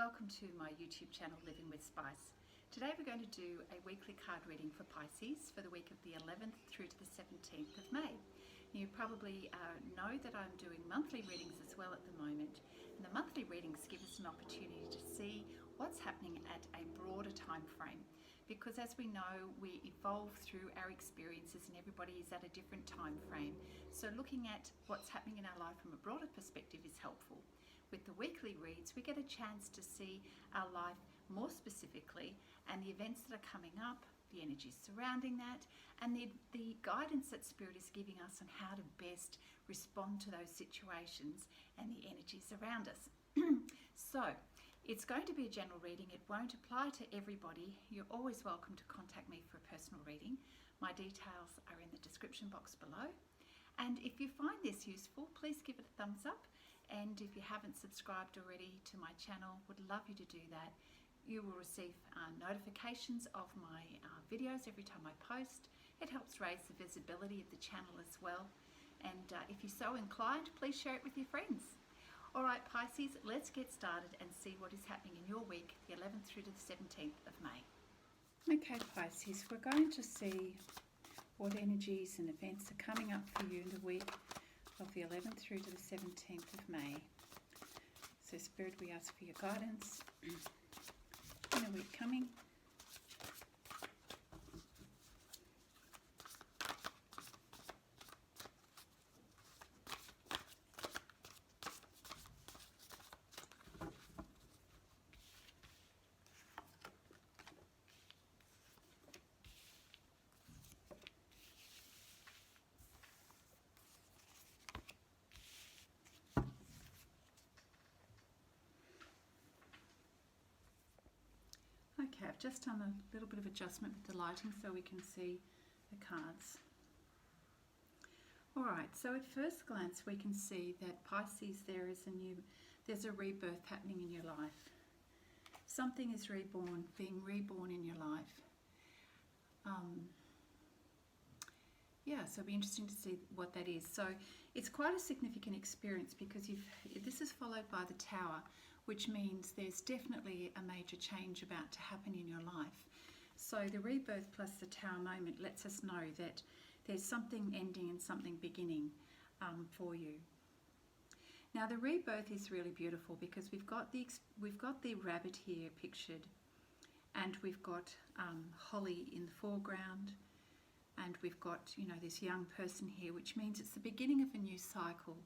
welcome to my YouTube channel Living with Spice. Today we're going to do a weekly card reading for Pisces for the week of the 11th through to the 17th of May. You probably know that I'm doing monthly readings as well at the moment, and the monthly readings give us an opportunity to see what's happening at a broader time frame, because as we know, we evolve through our experiences and everybody is at a different time frame. So looking at what's happening in our life from a broader perspective is helpful. With the weekly reads, we get a chance to see our life more specifically and the events that are coming up, the energies surrounding that, and the guidance that Spirit is giving us on how to best respond to those situations and the energies around us. So, it's going to be a general reading. It won't apply to everybody. You're always welcome to contact me for a personal reading. My details are in the description box below. And if you find this useful, please give it a thumbs up. And if you haven't subscribed already to my channel, would love you to do that. You will receive notifications of my videos every time I post. It helps raise the visibility of the channel as well. And if you're so inclined, please share it with your friends. All right, Pisces, let's get started and see what is happening in your week, the 11th through to the 17th of May. Okay, Pisces, we're going to see what energies and events are coming up for you in the week of the 11th through to the 17th of May. So Spirit, we ask for your guidance in the week coming. Okay, I've just done a little bit of adjustment with the lighting so we can see the cards. Alright, so at first glance we can see that Pisces, there's a rebirth happening in your life. Something is being reborn in your life. Yeah, so it'll be interesting to see what that is. So it's quite a significant experience because this is followed by the Tower, which means there's definitely a major change about to happen in your life. So the rebirth plus the Tower moment lets us know that there's something ending and something beginning for you. Now the rebirth is really beautiful because we've got the rabbit here pictured, and we've got holly in the foreground. And we've got, this young person here, which means it's the beginning of a new cycle,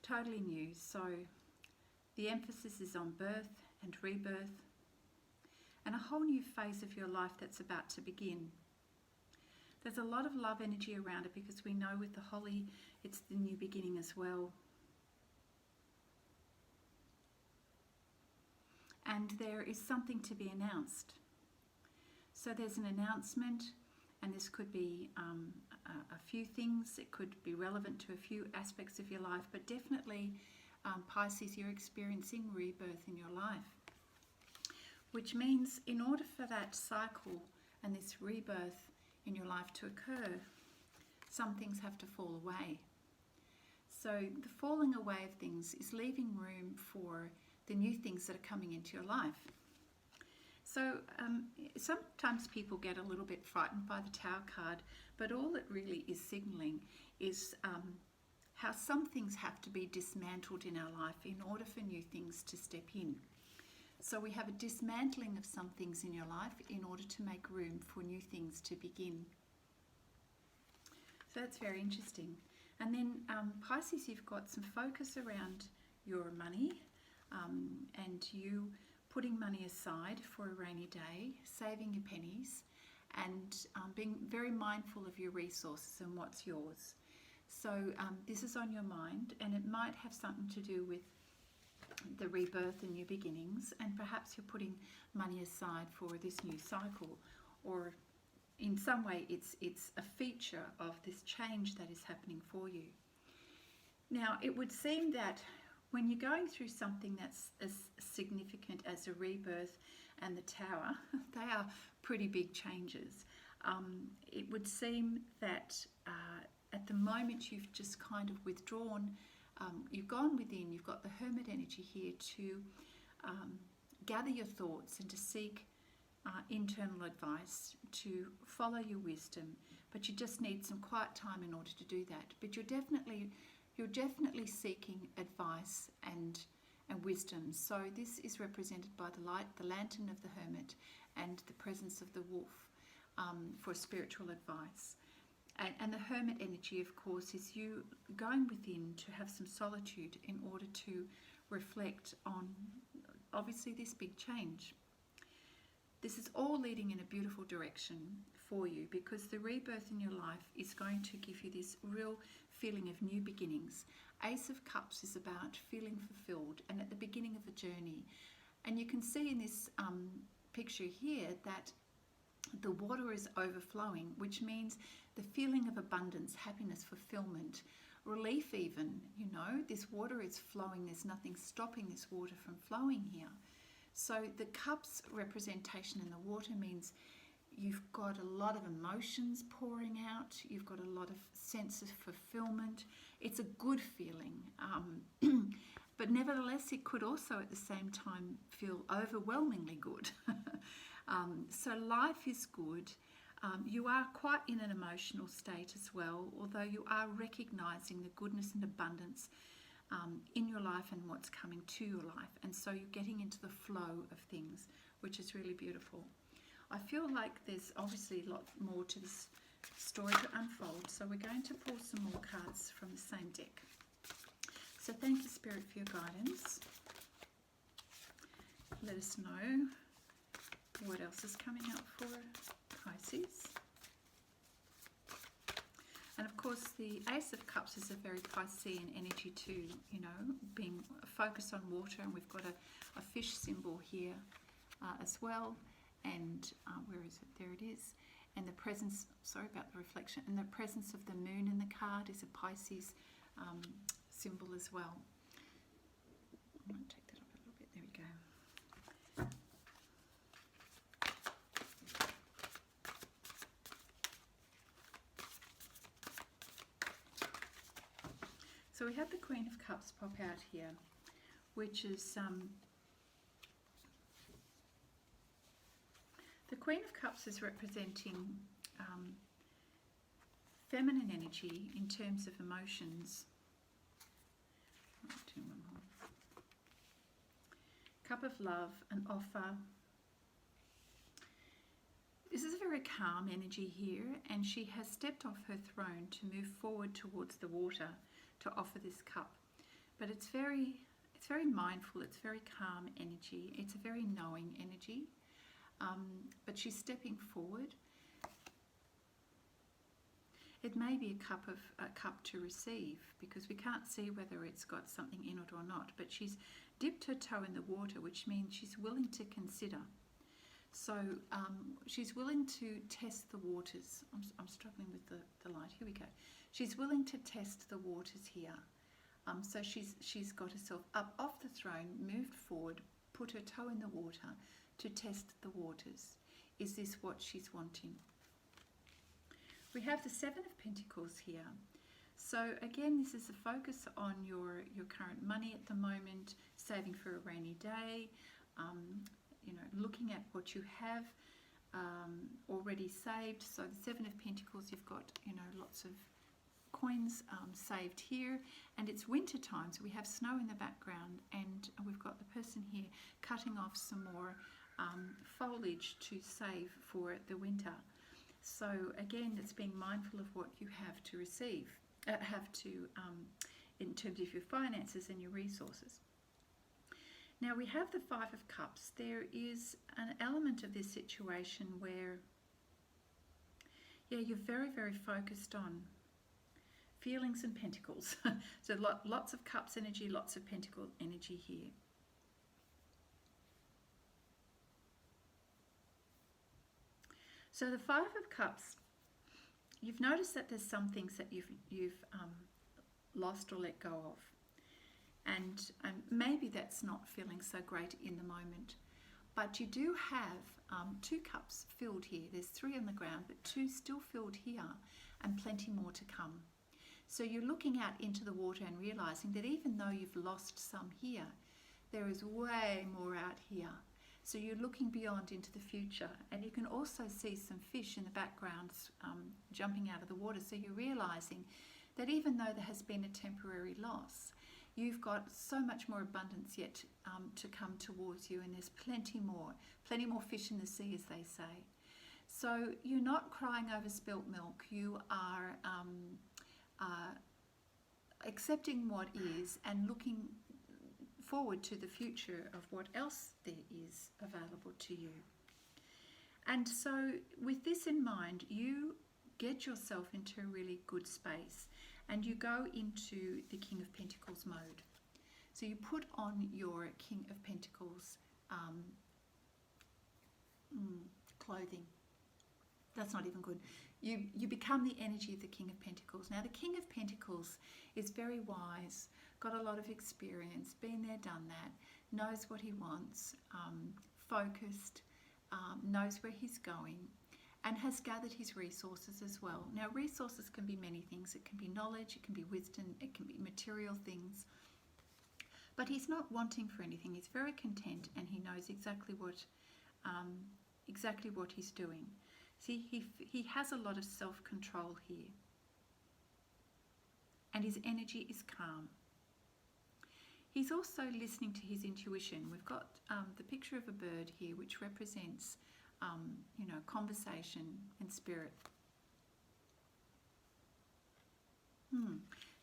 totally new. So the emphasis is on birth and rebirth and a whole new phase of your life that's about to begin. There's a lot of love energy around it because we know with the holly, it's the new beginning as well. And there is something to be announced. So there's an announcement. And this could be a few things. It could be relevant to a few aspects of your life, but definitely, Pisces, you're experiencing rebirth in your life. Which means in order for that cycle and this rebirth in your life to occur, some things have to fall away. So the falling away of things is leaving room for the new things that are coming into your life. So sometimes people get a little bit frightened by the Tower card, but all it really is signaling is how some things have to be dismantled in our life in order for new things to step in. So we have a dismantling of some things in your life in order to make room for new things to begin. So that's very interesting. And then Pisces, you've got some focus around your money and you putting money aside for a rainy day, saving your pennies, and being very mindful of your resources and what's yours. So this is on your mind, and it might have something to do with the rebirth and new beginnings, and perhaps you're putting money aside for this new cycle, or in some way it's a feature of this change that is happening for you. Now, it would seem that when you're going through something that's as significant as a rebirth and the Tower, they are pretty big changes. It would seem that at the moment you've just kind of withdrawn, you've gone within, you've got the Hermit energy here to gather your thoughts and to seek internal advice, to follow your wisdom, but you just need some quiet time in order to do that. But you're definitely seeking advice and wisdom. So this is represented by the light, the lantern of the hermit, and the presence of the wolf for spiritual advice. And the hermit energy, of course, is you going within to have some solitude in order to reflect on, obviously, this big change. This is all leading in a beautiful direction for you, because the rebirth in your life is going to give you this real feeling of new beginnings. Ace of Cups is about feeling fulfilled and at the beginning of a journey. And you can see in this picture here that the water is overflowing, which means the feeling of abundance, happiness, fulfillment, relief even. You know, this water is flowing. There's nothing stopping this water from flowing here. So the cups representation in the water means you've got a lot of emotions pouring out. You've got a lot of sense of fulfillment. It's a good feeling. But nevertheless, it could also at the same time feel overwhelmingly good. So life is good. You are quite in an emotional state as well, although you are recognizing the goodness and abundance in your life and what's coming to your life. And so you're getting into the flow of things, which is really beautiful. I feel like there's obviously a lot more to this story to unfold. So we're going to pull some more cards from the same deck. So thank you, Spirit, for your guidance. Let us know what else is coming up for Pisces. And of course, the Ace of Cups is a very Piscean energy too, you know, being focused on water. And we've got a fish symbol here as well. And where is it? There it is. And the presence, sorry about the reflection, and the presence of the moon in the card is a Pisces symbol as well. I might take that up a little bit. There we go. So we have the Queen of Cups pop out here, which is the Queen of Cups is representing feminine energy in terms of emotions. Cup of Love, an offer. This is a very calm energy here, and she has stepped off her throne to move forward towards the water to offer this cup. But it's very mindful, it's very calm energy, it's a very knowing energy. But she's stepping forward. It may be a cup to receive, because we can't see whether it's got something in it or not. But she's dipped her toe in the water, which means she's willing to consider. So she's willing to test the waters. I'm struggling with the light. Here we go. She's willing to test the waters here. So she's got herself up off the throne, moved forward, put her toe in the water to test the waters. Is this what she's wanting? We have the Seven of Pentacles here. So again, this is a focus on your current money at the moment, saving for a rainy day, you know, looking at what you have already saved. So the Seven of Pentacles, you've got, you know, lots of coins saved here, and it's winter time, so we have snow in the background, and we've got the person here cutting off some more foliage to save for the winter. So again, it's being mindful of what you have to receive, in terms of your finances and your resources. Now we have the Five of Cups. There is an element of this situation where, yeah, you're very, very focused on feelings and pentacles. So lots of cups energy, lots of pentacle energy here. So the Five of Cups, you've noticed that there's some things that you've lost or let go of. And maybe that's not feeling so great in the moment. But you do have two cups filled here. There's three on the ground, but two still filled here, and plenty more to come. So you're looking out into the water and realizing that even though you've lost some here, there is way more out here. So you're looking beyond into the future, and you can also see some fish in the background jumping out of the water. So you're realizing that even though there has been a temporary loss, you've got so much more abundance yet to come towards you, and there's plenty more fish in the sea, as they say. So you're not crying over spilt milk. You are accepting what is and looking forward to the future of what else there is available to you. And so with this in mind, you get yourself into a really good space and you go into the King of Pentacles mode. So you put on your King of Pentacles clothing. That's not even good. You become the energy of the King of Pentacles. Now the King of Pentacles is very wise, got a lot of experience, been there, done that, knows what he wants, focused, knows where he's going, and has gathered his resources as well. Now resources can be many things. It can be knowledge, it can be wisdom, it can be material things. But he's not wanting for anything. He's very content, and he knows exactly what he's doing. See, he has a lot of self-control here. And his energy is calm. He's also listening to his intuition. We've got the picture of a bird here, which represents, conversation and spirit.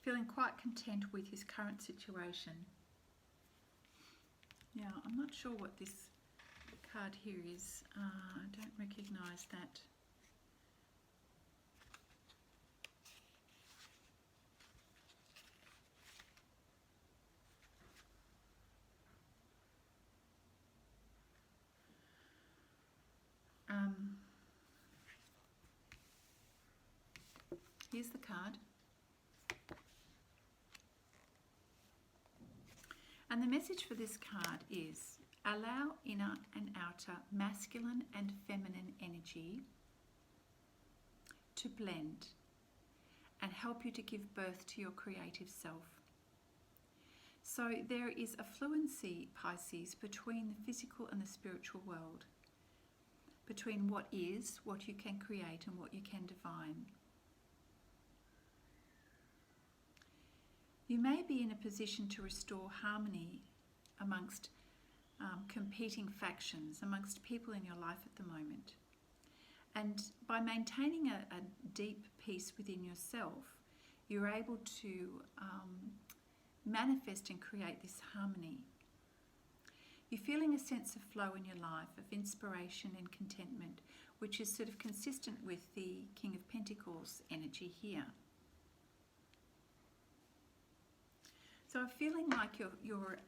Feeling quite content with his current situation. Now, I'm not sure what this card here is. I don't recognise that. Here's the card. And the message for this card is: allow inner and outer masculine and feminine energy to blend and help you to give birth to your creative self. So there is a fluency, Pisces, between the physical and the spiritual world, between what is, what you can create, and what you can divine. You may be in a position to restore harmony amongst competing factions, amongst people in your life at the moment. And by maintaining a deep peace within yourself, you're able to manifest and create this harmony. You're feeling a sense of flow in your life, of inspiration and contentment, which is sort of consistent with the King of Pentacles energy here. So I'm feeling like you're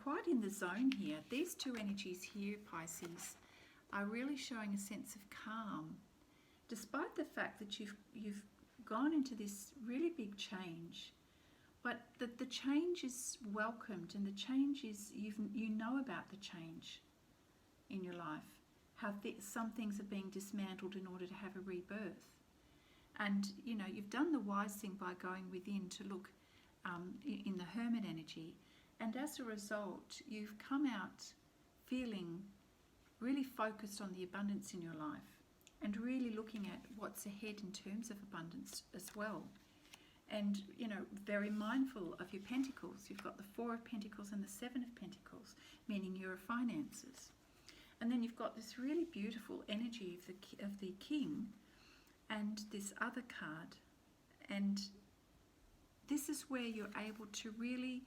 quite in the zone here. These two energies here, Pisces, are really showing a sense of calm, despite the fact that you've gone into this really big change. But the change is welcomed, and the change is, you know about the change in your life, how some things are being dismantled in order to have a rebirth. And, you've done the wise thing by going within to look in the Hermit energy. And as a result, you've come out feeling really focused on the abundance in your life and really looking at what's ahead in terms of abundance as well. And, very mindful of your pentacles. You've got the Four of Pentacles and the Seven of Pentacles, meaning your finances. And then you've got this really beautiful energy of the King and this other card. And this is where you're able to really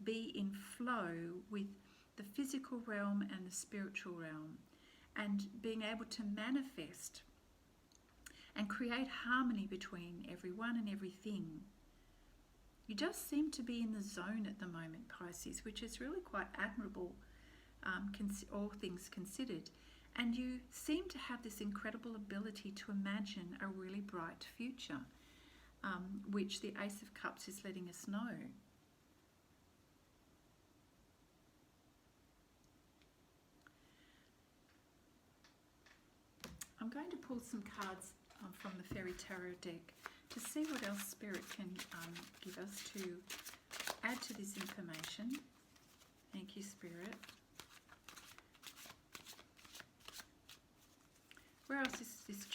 be in flow with the physical realm and the spiritual realm, and being able to manifest and create harmony between everyone and everything. You just seem to be in the zone at the moment, Pisces, which is really quite admirable, all things considered. And you seem to have this incredible ability to imagine a really bright future, which the Ace of Cups is letting us know. I'm going to pull some cards from the Fairy Tarot deck to see what else Spirit can give us to add to this information. Thank you, Spirit.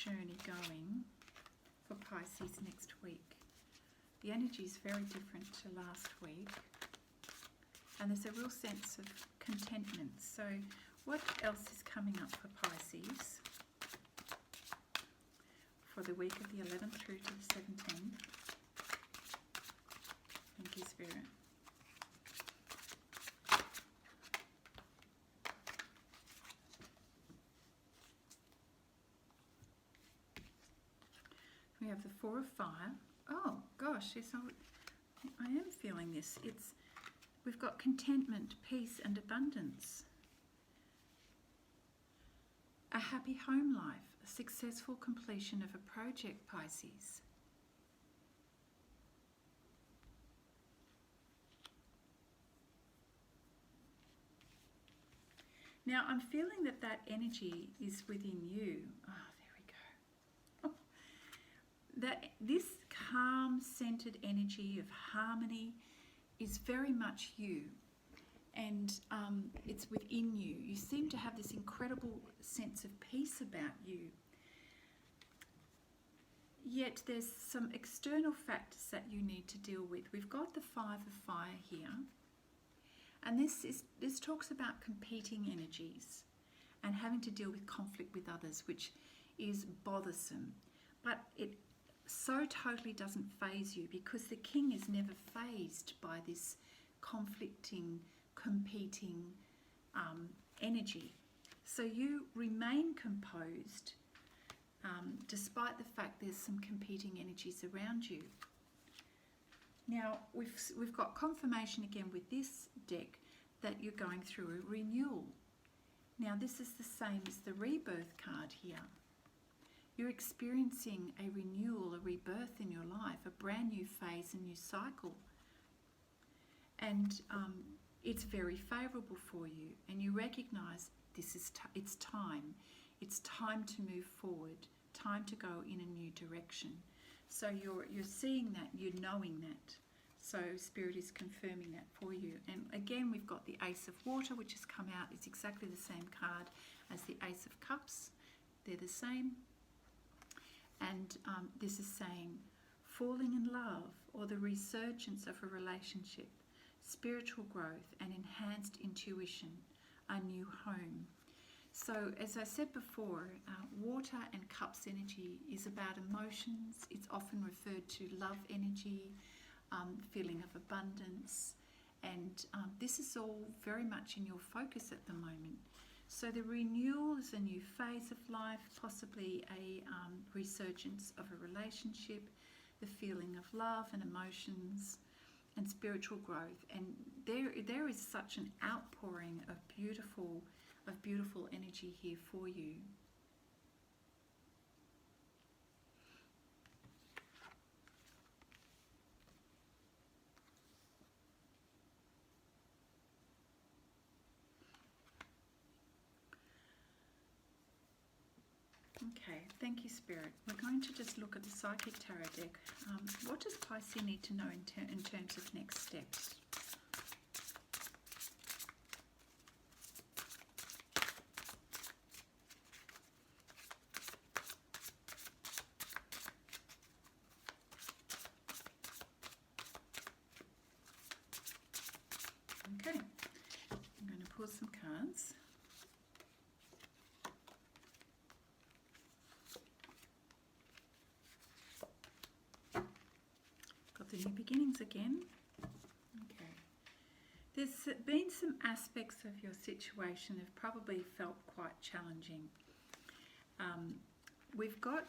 journey going for Pisces next week. The energy is very different to last week, and there's a real sense of contentment. So what else is coming up for Pisces for the week of the 11th through to the 17th? Thank you, Spirit. We have the Four of Fire. Oh gosh, yes, I am feeling this. We've got contentment, peace and abundance. A happy home life, a successful completion of a project, Pisces. Now I'm feeling that energy is within you. Oh, there we go. That this calm, centered energy of harmony is very much you, and it's within you. You seem to have this incredible sense of peace about you. Yet there's some external factors that you need to deal with. We've got the Five of Fire here, and this talks about competing energies and having to deal with conflict with others, which is bothersome. But it so totally doesn't faze you, because the King is never fazed by this conflicting, competing energy. So you remain composed despite the fact there's some competing energies around you. Now we've got confirmation again with this deck that you're going through a renewal. Now this is the same as the Rebirth card here. You're experiencing a renewal, a rebirth in your life, a brand new phase, a new cycle. And it's very favourable for you, and you recognise this is it's time. It's time to move forward, time to go in a new direction. So you're seeing that, you're knowing that. So Spirit is confirming that for you. And again, we've got the Ace of Water, which has come out. It's exactly the same card as the Ace of Cups. They're the same. And this is saying falling in love, or the resurgence of a relationship, spiritual growth and enhanced intuition, a new home. So as I said before, water and cups energy is about emotions. It's often referred to love energy, feeling of abundance, and this is all very much in your focus at the moment. So the renewal is a new phase of life, possibly a resurgence of a relationship, the feeling of love and emotions and spiritual growth. And there is such an outpouring of beautiful energy here for you. Okay, thank you, Spirit. We're going to just look at the Psychic Tarot deck. What does Pisces need to know in terms of next steps? Okay, I'm going to pull some cards. The new beginnings again. Okay. There's been some aspects of your situation that have probably felt quite challenging. We've got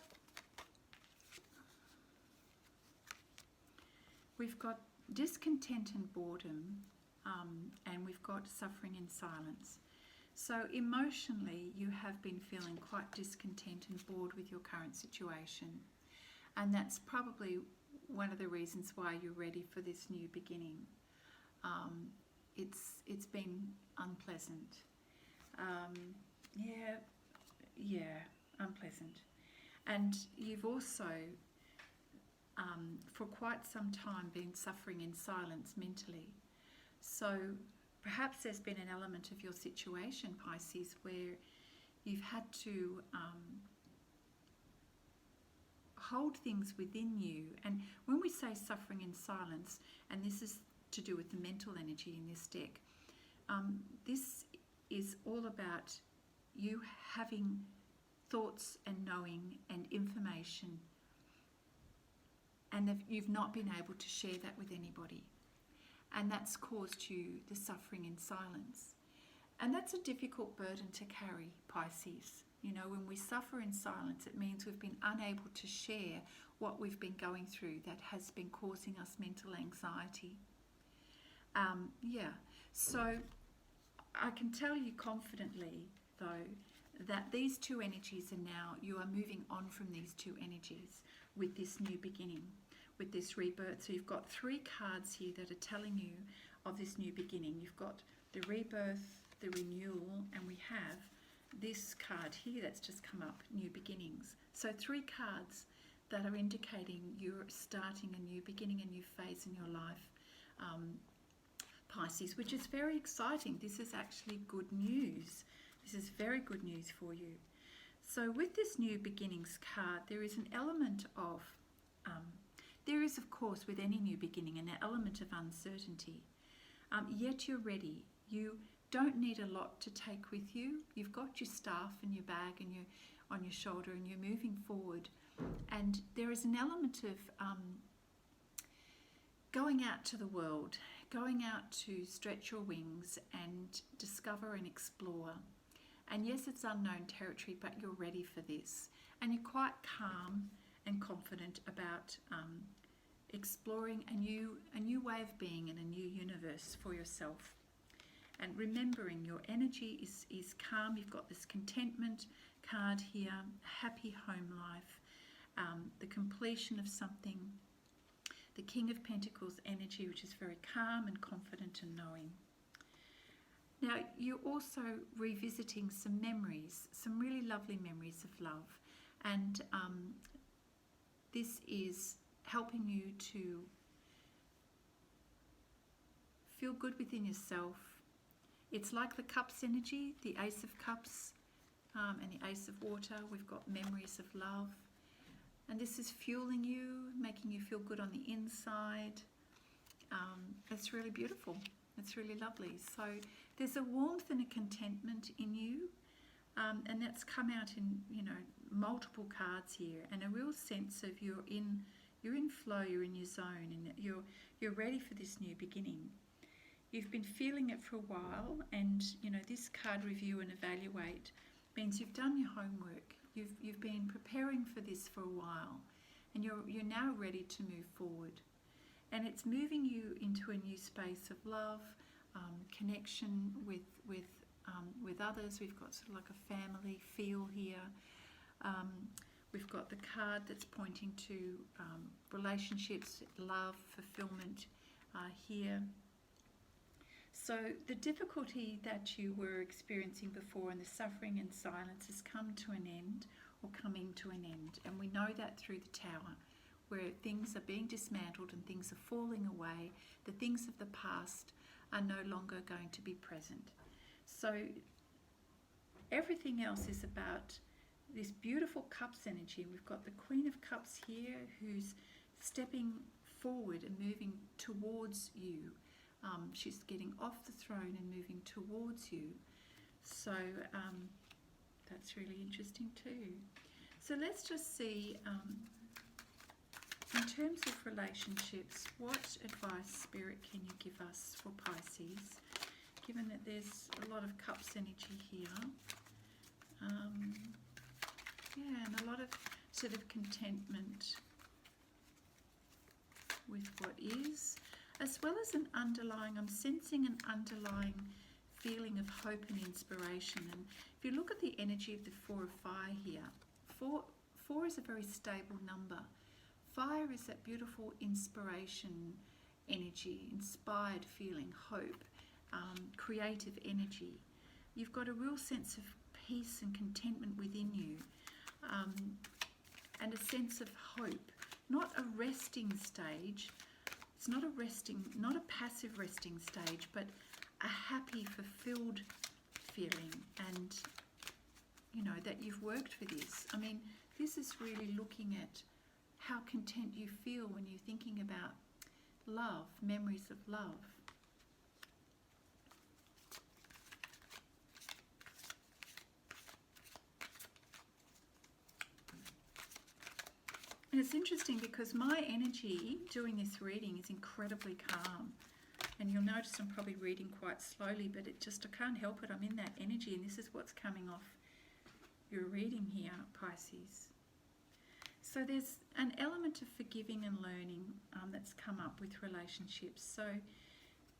discontent and boredom, and we've got suffering in silence. So emotionally, you have been feeling quite discontent and bored with your current situation, and that's probably one of the reasons why you're ready for this new beginning. It's been unpleasant. Unpleasant. And you've also, for quite some time, been suffering in silence mentally. So perhaps there's been an element of your situation, Pisces, where you've had to hold things within you. And when we say suffering in silence, and this is to do with the mental energy in this deck, this is all about you having thoughts and knowing and information, and if you've not been able to share that with anybody, and that's caused you the suffering in silence. And that's a difficult burden to carry, Pisces. You know, when we suffer in silence, it means we've been unable to share what we've been going through that has been causing us mental anxiety. So I can tell you confidently, though, that these two energies are now, you are moving on from these two energies with this new beginning, with this rebirth. So you've got 3 cards here that are telling you of this new beginning. You've got the rebirth, the renewal, and we have this card here that's just come up, new beginnings. So 3 cards that are indicating you're starting a new beginning, a new phase in your life, Pisces, which is very exciting. This is actually good news. This is very good news for you. So with this new beginnings card, there is an element of, there is of course with any new beginning an element of uncertainty, yet you're ready. You don't need a lot to take with you. You've got your staff and your bag and you're on your shoulder and you're moving forward. And there is an element of going out to the world, going out to stretch your wings and discover and explore. And yes, it's unknown territory, but you're ready for this. And you're quite calm and confident about exploring a new way of being in a new universe for yourself. And remembering your energy is calm. You've got this contentment card here, happy home life, the completion of something, the King of Pentacles energy, which is very calm and confident and knowing. Now, you're also revisiting some memories, some really lovely memories of love. And this is helping you to feel good within yourself. It's like the Cups energy, the Ace of Cups and the Ace of Water. We've got memories of love. And this is fueling you, making you feel good on the inside. It's really beautiful. It's really lovely. So there's a warmth and a contentment in you. And that's come out in, you know, multiple cards here. And a real sense of you're in flow, you're in your zone, and you're ready for this new beginning. You've been feeling it for a while, and you know, this card review and evaluate means you've done your homework. You've been preparing for this for a while, and you're now ready to move forward. And it's moving you into a new space of love, connection with others. We've got sort of like a family feel here. We've got the card that's pointing to relationships, love, fulfillment here. So the difficulty that you were experiencing before and the suffering and silence has come to an end, or coming to an end. And we know that through the Tower, where things are being dismantled and things are falling away. The things of the past are no longer going to be present. So everything else is about this beautiful Cups energy. We've got the Queen of Cups here, who's stepping forward and moving towards you. She's getting off the throne and moving towards you. So that's really interesting too. So let's just see, in terms of relationships, what advice, Spirit, can you give us for Pisces, given that there's a lot of Cups energy here. Yeah, and a lot of sort of contentment with what is, as well as an underlying, I'm sensing an underlying feeling of hope and inspiration. And if you look at the energy of the Four of Fire here, four is a very stable number. Fire is that beautiful inspiration energy, inspired feeling, hope, creative energy. You've got a real sense of peace and contentment within you, and a sense of hope, not a resting stage. It's not a passive resting stage, but a happy, fulfilled feeling, and you know that you've worked for this. I mean, this is really looking at how content you feel when you're thinking about love, memories of love. And it's interesting because my energy doing this reading is incredibly calm. And you'll notice I'm probably reading quite slowly, but I can't help it. I'm in that energy, and this is what's coming off your reading here, Pisces. So there's an element of forgiving and learning that's come up with relationships. So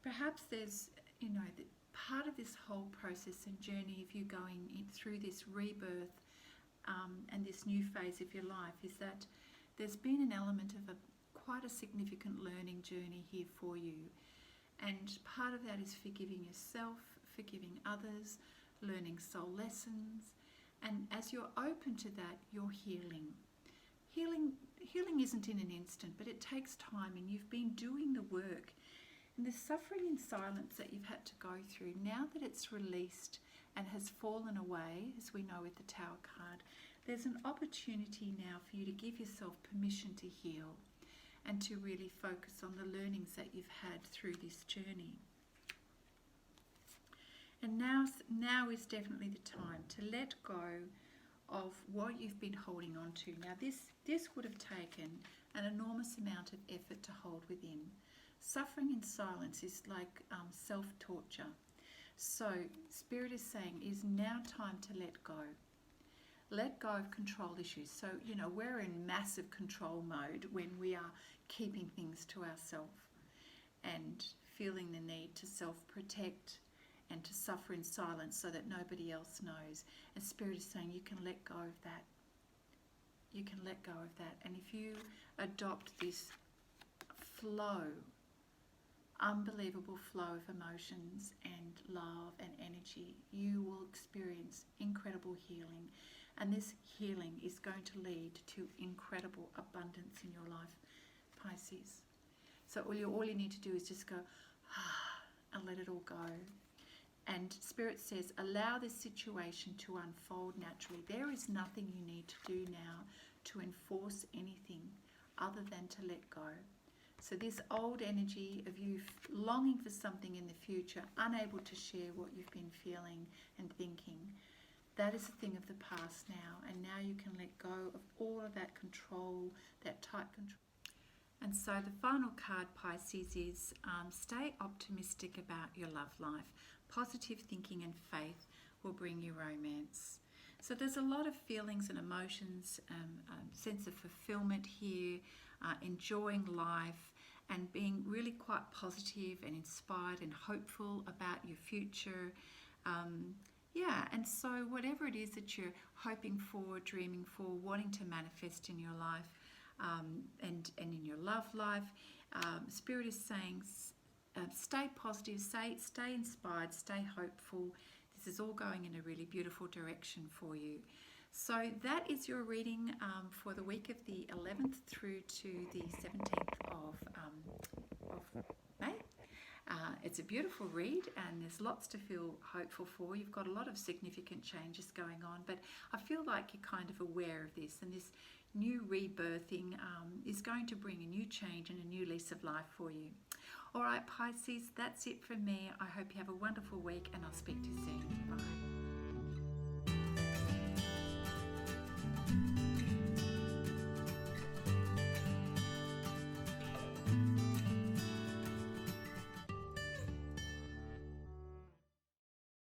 perhaps there's, part of this whole process and journey of you going through this rebirth and this new phase of your life is that there's been an element of quite a significant learning journey here for you. And part of that is forgiving yourself, forgiving others, learning soul lessons. And as you're open to that, you're healing. Healing isn't in an instant, but it takes time, and you've been doing the work. And the suffering in silence that you've had to go through, now that it's released and has fallen away, as we know with the Tower card, there's an opportunity now for you to give yourself permission to heal and to really focus on the learnings that you've had through this journey. And now is definitely the time to let go of what you've been holding on to. Now this would have taken an enormous amount of effort to hold within. Suffering in silence is like self-torture. So Spirit is saying it is now time to let go. Let go of control issues. So, we're in massive control mode when we are keeping things to ourselves and feeling the need to self-protect and to suffer in silence so that nobody else knows. And Spirit is saying you can let go of that. You can let go of that. And if you adopt this flow, unbelievable flow of emotions and love and energy, you will experience incredible healing. And this healing is going to lead to incredible abundance in your life, Pisces. So all you need to do is just go and let it all go. And Spirit says, allow this situation to unfold naturally. There is nothing you need to do now to enforce anything other than to let go. So this old energy of you longing for something in the future, unable to share what you've been feeling and thinking, that is a thing of the past now. And now you can let go of all of that control, that tight control. And so the final card, Pisces, is stay optimistic about your love life. Positive thinking and faith will bring you romance. So there's a lot of feelings and emotions, sense of fulfillment here, enjoying life and being really quite positive and inspired and hopeful about your future. And so whatever it is that you're hoping for, dreaming for, wanting to manifest in your life and in your love life, Spirit is saying stay positive, stay inspired, stay hopeful. This is all going in a really beautiful direction for you. So that is your reading for the week of the 11th through to the 17th of May. It's a beautiful read and there's lots to feel hopeful for. You've got a lot of significant changes going on, but I feel like you're kind of aware of this, and this new rebirthing is going to bring a new change and a new lease of life for you. All right, Pisces, that's it from me. I hope you have a wonderful week and I'll speak to you soon.